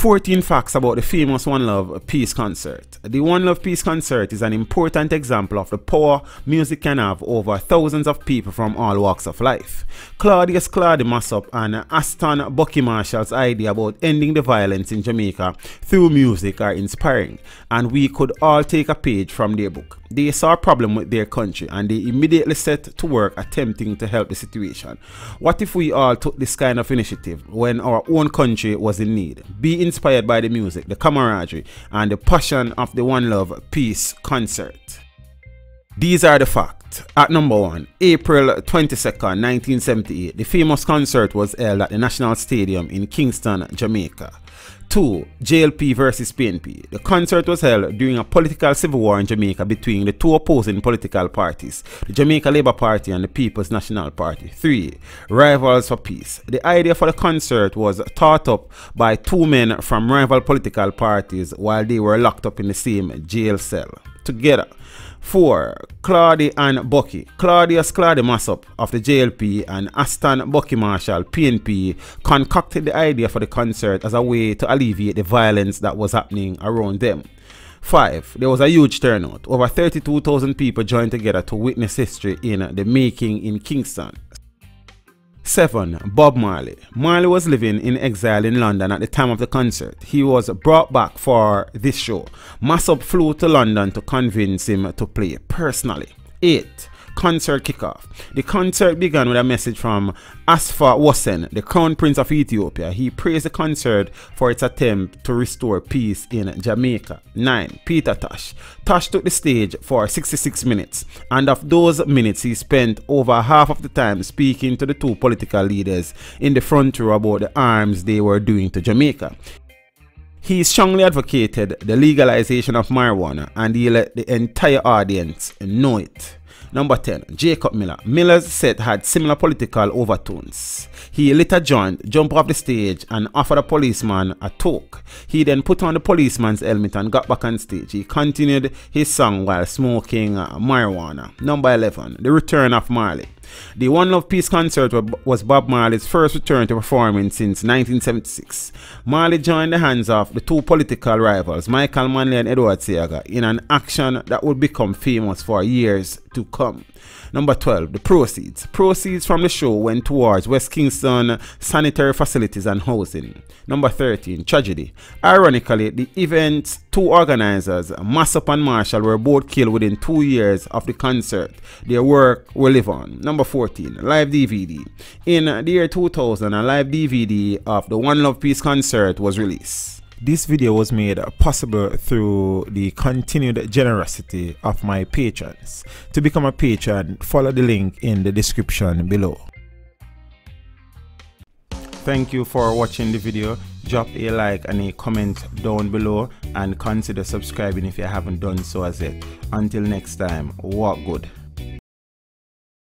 14 facts about the famous One Love Peace Concert. The One Love Peace Concert is an important example of the power music can have over thousands of people from all walks of life. Claudius Claude Massop and Aston Bucky Marshall's idea about ending the violence in Jamaica through music are inspiring, and we could all take a page from their book. They saw a problem with their country and they immediately set to work attempting to help the situation. What if we all took this kind of initiative when our own country was in need? Be inspired by the music, the camaraderie, and the passion of the One Love Peace Concert. These are the facts. At number 1, April 22nd, 1978, the famous concert was held at the National Stadium in Kingston, Jamaica. 2. JLP versus PNP. The concert was held during a political civil war in Jamaica between the two opposing political parties, the Jamaica Labour Party and the People's National Party. 3. Rivals for Peace. The idea for the concert was thought up by two men from rival political parties while they were locked up in the same jail cell together. 4. Claude and Bucky. Claudius Claude Massop of the JLP and Aston Bucky Marshall PNP concocted the idea for the concert as a way to alleviate the violence that was happening around them. 5. There was a huge turnout. Over 32,000 people joined together to witness history in the making in Kingston. 7. Bob Marley. Marley was living in exile in London at the time of the concert. He was brought back for this show. Massop flew to London to convince him to play personally. 8. Concert kickoff. The concert began with a message from Asfa Wassen, the Crown Prince of Ethiopia. He praised the concert for its attempt to restore peace in Jamaica. 9. Peter Tosh. Tosh took the stage for 66 minutes, and of those minutes he spent over half of the time speaking to the two political leaders in the front row about the harms they were doing to Jamaica. He strongly advocated the legalization of marijuana, and he let the entire audience know it. Number 10. Jacob Miller. Miller's set had similar political overtones. He lit a joint, jumped off the stage and offered a policeman a talk. He then put on the policeman's helmet and got back on stage. He continued his song while smoking marijuana. Number 11. The return of Marley. The One Love Peace Concert was Bob Marley's first return to performing since 1976. Marley joined the hands of the two political rivals, Michael Manley and Edward Seaga, in an action that would become famous for years to come. Number 12. The proceeds. Proceeds from the show went towards West Kingston sanitary facilities and housing. Number 13. Tragedy. Ironically, the event's two organizers, Massop and Marshall, were both killed within 2 years of the concert. Their work will live on. Number 14. Live DVD. In the year 2000, a live DVD of the One Love Peace Concert was released. This video was made possible through the continued generosity of my patrons. To become a patron, follow the link in the description below. Thank you for watching the video. Drop a like and a comment down below, and consider subscribing if you haven't done so as yet. Until next time, walk good.